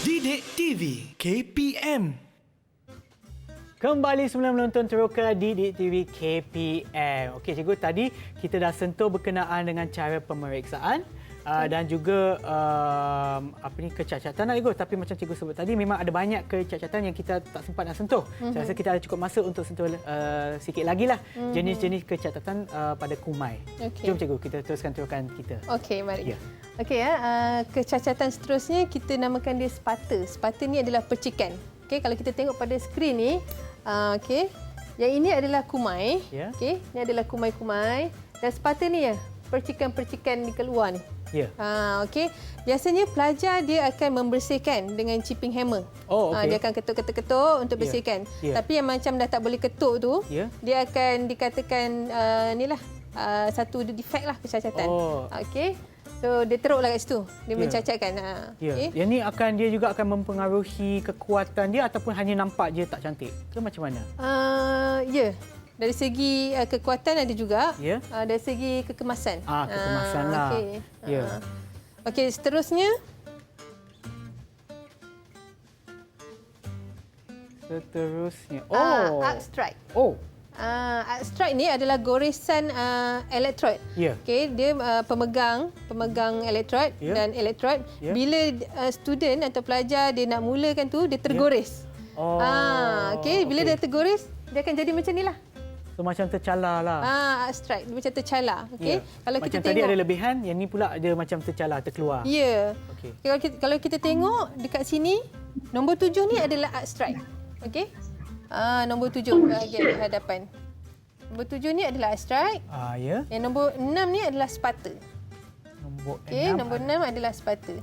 Didik TV KPM. Kembali semula menonton Teroka di TV KPM. Okey, cikgu, tadi kita dah sentuh berkenaan dengan cara pemeriksaan dan juga kecacatan lah, cikgu. Tapi macam cikgu sebut tadi, memang ada banyak kecacatan yang kita tak sempat nak sentuh. Saya rasa kita ada cukup masa untuk sentuh sikit lagi lah jenis-jenis kecacatan pada kumai. Okey. Jom cikgu, kita teruskan terokan kita. Okey, mari. Ya. Okey kecacatan seterusnya kita namakan dia spata. Spata ni adalah percikan. Okey, kalau kita tengok pada skrin ni, okey, yang ini adalah kumai. Ya. Okey, ni adalah kumai-kumai dan spata ni ya, percikan-percikan di keluar ni. Ya. Okey. Biasanya pelajar dia akan membersihkan dengan chipping hammer. Oh, okey. Dia akan ketuk-ketuk untuk Ya. bersihkan. Ya. Tapi yang macam dah tak boleh ketuk tu, Ya. dia akan dikatakan inilah satu defect lah, kecacatan. Oh. Okey. So dia teruklah kat situ. Dia Ya. mencacatkan. Ya. Okey. Yang ni dia juga akan mempengaruhi kekuatan dia ataupun hanya nampak je tak cantik ke macam mana? Ya. Dari segi kekuatan ada juga. Ya. Dari segi kekemasan. Kekemasan lah. Okey. Ya. Okey, seterusnya arc strike. Oh. Arc strike ni adalah goresan elektrod. Ya. Okey, dia pemegang elektrod Ya. dan elektrod. Ya. Bila student atau pelajar dia nak mulakan tu, dia tergores. Oh. Okey, bila okey. dia tergores, dia akan jadi macam inilah. So macam tercalar lah. Arc strike, dia macam tercalar. Okey. Ya. Kalau macam kita tadi tengok ada lebihan, yang ni pula ada macam tercalar, terkeluar. ya. Okey. Kalau kita tengok dekat sini, nombor 7 ni adalah arc strike. Okey. Nombor 7 bahagian hadapan. Nombor 7 ni adalah arc strike. Ya. Yang nombor 6 ni adalah spata. Nombor Okey, 6. nombor 6 adalah spata.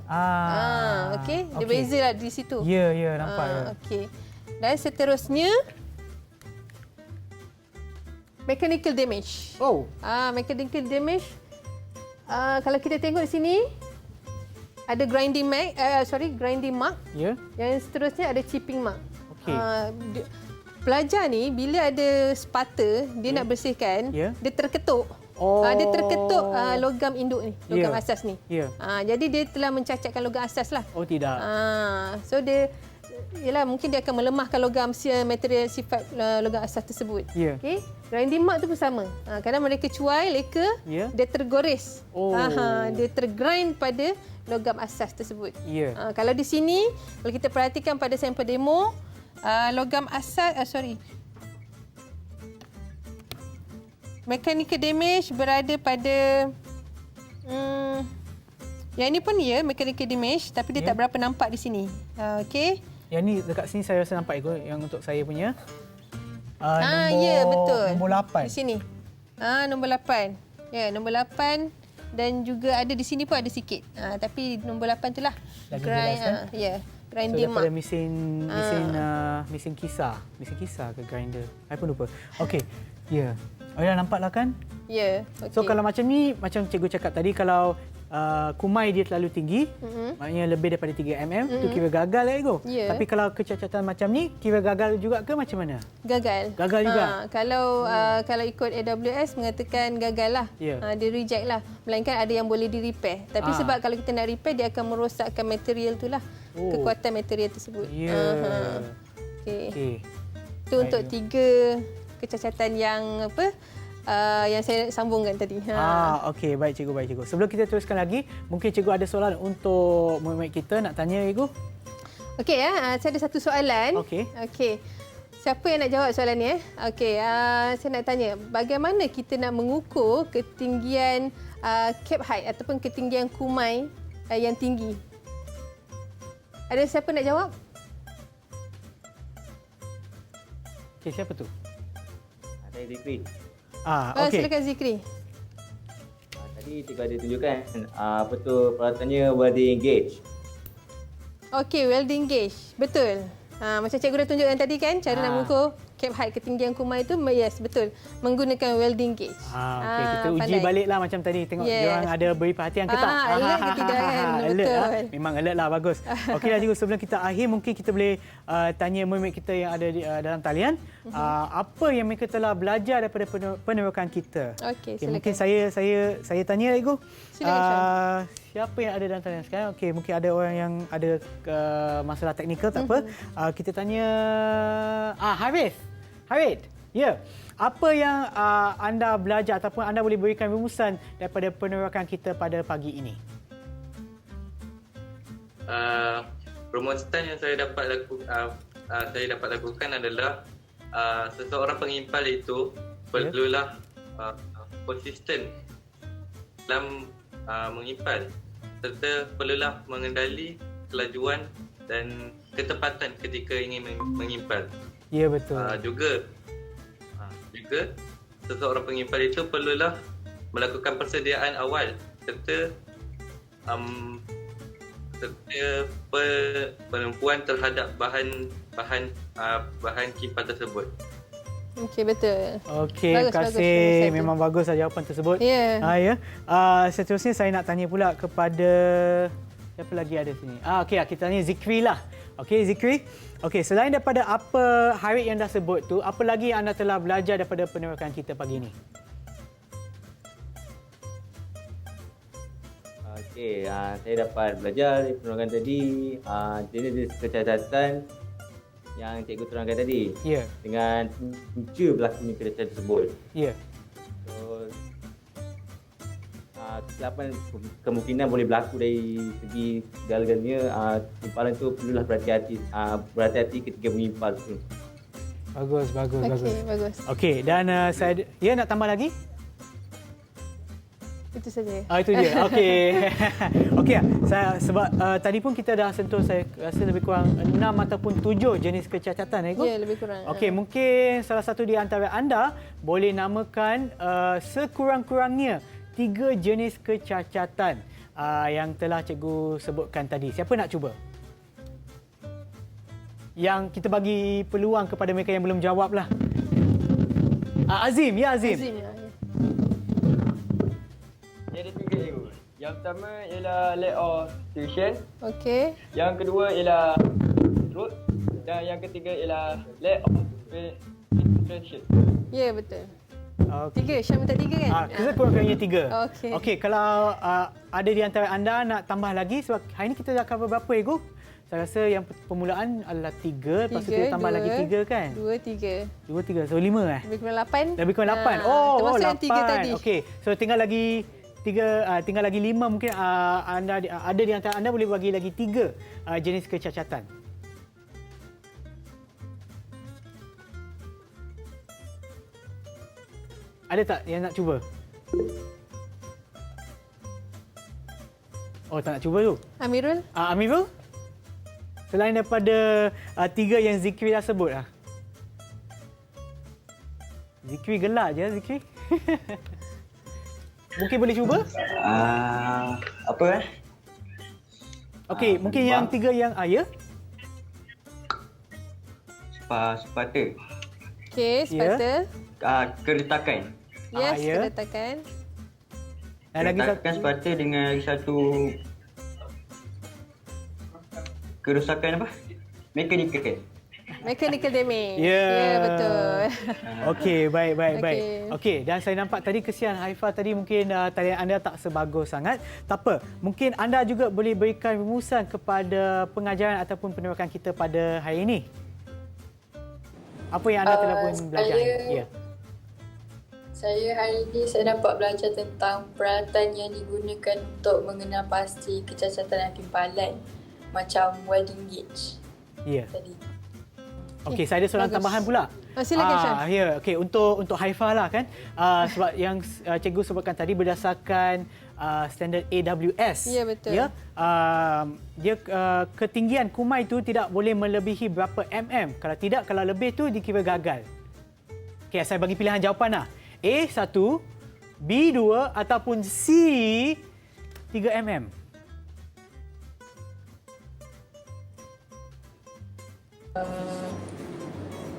Okey, dia okey. bezalah di situ. Ya, nampak ya. Okey. Dan seterusnya mechanical damage. Oh. Mechanical damage. Kalau kita tengok di sini ada grinding mark. Ya. Yang seterusnya ada chipping mark. Okey. Pelajar ni bila ada spata, dia nak bersihkan, Ya. dia terketuk. Oh. Dia terketuk logam induk ni, logam Ya. asas ni. Ya. Jadi dia telah mencacatkan logam asas lah. Oh, tidak. So dia mungkin dia akan melemahkan material sifat logam asas tersebut. Ya. Okey. Grinding mark tu pun sama. Kadang mereka cuai, leka, Ya. dia tergores. Oh. Dia tergrind pada logam asas tersebut. Ya. Kalau di sini, kalau kita perhatikan pada sampel demo, logam asas, mechanical damage berada pada yang ini pun ya mechanical damage, tapi dia tak berapa nampak di sini. Okey. Yang ni dekat sini saya rasa nampak yang untuk saya punya. Ya betul. Nombor 8. Di sini. Nombor 8. Ya, nombor 8 dan juga ada di sini pun ada sikit. Tapi nombor 8 itulah Lagi jelas, kan? ya, So grinding daripada mark. mesin kisar ke grinder. Saya pun lupa. Okey. Ya. Oh ya, nampaklah kan? Ya. Okey. So kalau macam ni, macam cikgu cakap tadi, kalau kumai dia terlalu tinggi, maknanya lebih daripada 3 mm, itu kira gagal lah cikgu. Ya. Tapi kalau kecacatan macam ni, kira gagal juga ke macam mana? Gagal. Gagal juga? Kalau ikut AWS mengatakan gagal lah. Ya. Dia reject lah. Melainkan ada yang boleh di-repair. Tapi sebab kalau kita nak repair, dia akan merosakkan material tu lah. Oh. Kekuatan material tersebut. Ya. Okey. Okey. Itu untuk 3 kecacatan yang yang saya sambungkan tadi. Okey, baik cikgu. Sebelum kita teruskan lagi, mungkin cikgu ada soalan untuk murid-murid kita nak tanya cikgu. Okey saya ada satu soalan. Okey. Siapa yang nak jawab soalan ni? Okey, saya nak tanya, bagaimana kita nak mengukur ketinggian cap height ataupun ketinggian kumai yang tinggi? Ada siapa nak jawab? Okey, siapa tu? Saya Zikri. Okey. Silakan Zikri. Tadi cikgu ada tunjukkan apa tu peralatannya welding gauge. Okey, welding gauge. Betul. Macam cikgu dah tunjukkan tadi kan, cara nak mengukur cap height ketinggian kumai itu, yes betul, menggunakan welding gauge. Okey, kita uji pandai. baliklah macam tadi. Tengok Yes. diorang ada beri perhatian ke tak? Alert ke tidak kan? Alert, Betul. Memang alert lah, bagus. Okeylah cikgu, sebelum kita akhir, mungkin kita boleh tanya murid kita yang ada dalam talian. Apa yang mereka telah belajar daripada penerokan kita? Okey, Okey, silakan. mungkin saya tanya cikgu. Silakan, Siapa yang ada dalam talian sekarang? Okey, mungkin ada orang yang ada masalah teknikal, tak apa. Kita tanya Harith. Harith, ya. Apa yang anda belajar ataupun anda boleh berikan rumusan daripada penerokan kita pada pagi ini? Rumusan yang saya dapat lakukan adalah seseorang pengimpal itu perlulah konsisten dalam mengimpal, serta perlulah mengendali kelajuan dan ketepatan ketika ingin mengimpal. Ya, betul. Juga seseorang pengimpal itu perlulah melakukan persediaan awal serta penumpuan terhadap bahan kimpal tersebut. Okey, betul. Okey, Bagus, terima bagus, kasih. bagus, Memang bagus jawapan tersebut. Ya. Ya. Seterusnya saya nak tanya pula kepada siapa lagi ada sini. Okey, kita tanya Zikri lah. Okey, Zikri. Okey, selain daripada apa Harith yang dah sebut tu, apa lagi yang anda telah belajar daripada penerokan kita pagi ini? Okey, saya dapat belajar dari penerokan tadi jenis kecacatan yang cikgu terangkan tadi. Ya. Dengan punca berlakunya kecacatan tersebut. Ya. So, kesilapan kemungkinan boleh berlaku dari segi segala-galanya. Impalan tu perlulah berhati-hati ketika mengimpal tu. Bagus. Okey, bagus. Okey, dan saya nak tambah lagi? Itu saja. Itu dia. Okey. Okey. Sebab tadi pun kita dah sentuh, saya rasa lebih kurang 6 ataupun 7 jenis kecacatan. Ya, lebih kurang. Okey, mungkin salah satu di antara anda boleh namakan sekurang-kurangnya 3 jenis kecacatan yang telah cikgu sebutkan tadi. Siapa nak cuba? Yang kita bagi peluang kepada mereka yang belum jawab lah. Azim. Ya, Azim. Azim, ya. Dia ada 3 cikgu. Yang pertama ialah lack of tuition. Okey. Yang kedua ialah root. Dan yang ketiga ialah lack of penetration. Ya, betul. Okey. 3, Syam minta 3 kan? Sekurang-kurangnya 3. Okey. Okey, kalau ada di antara anda nak tambah lagi, sebab hari ini kita dah cover berapa, Ego? Saya rasa yang permulaan adalah 3, lepas tu kita tambah lagi 3 kan? 2, 3. 2, 3, so 5 Lebih kurang 8. Lebih kurang 8. Termasuk yang 8. 3 tadi. Okey, so tinggal lagi 5 mungkin anda ada di antara anda boleh bagi lagi 3 jenis kecacatan. Ada tak yang nak cuba? Oh, tak nak cuba tu? Amirul? Amirul? Selain daripada 3 yang Zikri dah sebut lah. Zikri gelak je, Zikri. Mungkin boleh cuba? Apa Okey, mungkin yang 3 yang ya? Sepata. Okey, sepata. Keretakan. Yes, ya. keretakan. Dan lagi Keretakan sepata dengan lagi satu kerosakan apa? Mekanikal. Mechanical damage. Ya. Ya, betul. Okey, baik. Okey. Okey, dan saya nampak tadi kesian Haifah tadi mungkin talian anda tak sebagus sangat. Tak apa, mungkin anda juga boleh berikan rumusan kepada pengajaran ataupun penerokan kita pada hari ini. Apa yang anda telah pun belajar? Ya. Saya hari ini saya dapat belajar tentang peralatan yang digunakan untuk mengenal pasti kecacatan hakimpalan macam welding gauge Ya. tadi. Okey, saya ada soalan Bagus. tambahan pula. Silakan, Syam. Ya, okey, untuk Haifah lah kan. Sebab yang cikgu sebutkan tadi berdasarkan standard AWS. Ya, betul. Ya. Dia ketinggian kumai itu tidak boleh melebihi berapa mm. Kalau tidak, kalau lebih tu dikira gagal. Okey, saya bagi pilihan jawapan lah. A 1, B 2 ataupun C 3 mm.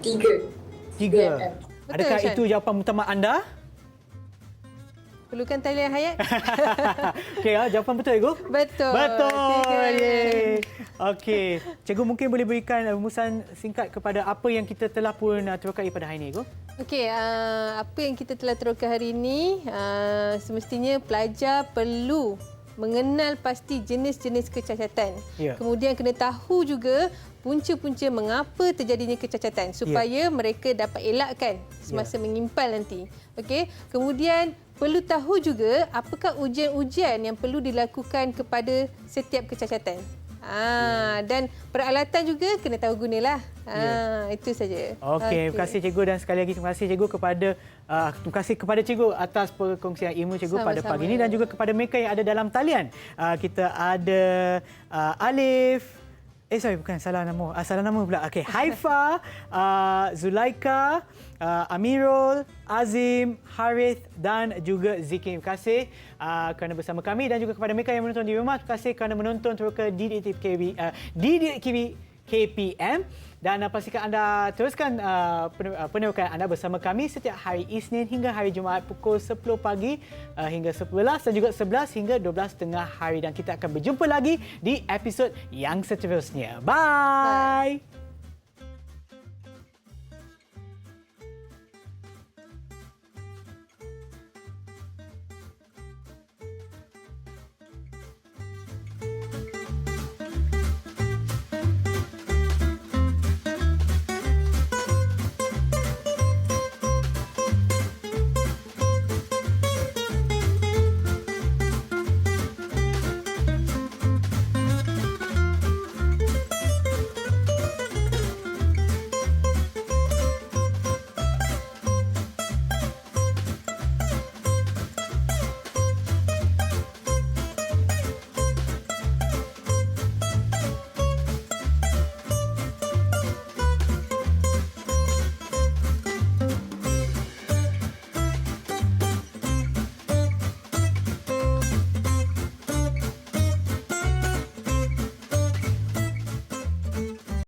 Tiga. 3. BMM. Adakah Betul, itu jawapan utama anda? Perlukan talian hayat? Okey, jawapan betul, Cikgu? Betul. Betul. 3. Yeay. Okey. Cikgu mungkin boleh berikan rumusan singkat kepada apa yang kita telah pun terokai pada hari ini, Cikgu? Okey, apa yang kita telah terangkan hari ini, semestinya pelajar perlu mengenal pasti jenis-jenis kecacatan. Ya. Kemudian kena tahu juga punca-punca mengapa terjadinya kecacatan supaya mereka dapat elakkan semasa mengimpal nanti. Okey. Kemudian perlu tahu juga apakah ujian-ujian yang perlu dilakukan kepada setiap kecacatan. Dan peralatan juga kena tahu gunalah. Itu saja. Okey, terima kasih Cikgu dan sekali lagi terima kasih Cikgu kepada Cikgu atas perkongsian ilmu Cikgu pada Sama-sama. pagi ini dan juga kepada mereka yang ada dalam talian. Kita ada Alif, salah nama pula. Okey, Haifa, Zulaika, Amirul, Azim, Harith dan juga Ziki. Terima kasih kerana bersama kami dan juga kepada mereka yang menonton di rumah. Terima kasih kerana menonton teroka Didik TV KPM dan pastikan anda teruskan penerokan anda bersama kami setiap hari Isnin hingga hari Jumaat pukul 10 pagi hingga 11 dan juga 11 hingga 12 tengah hari dan kita akan berjumpa lagi di episod yang seterusnya. Bye.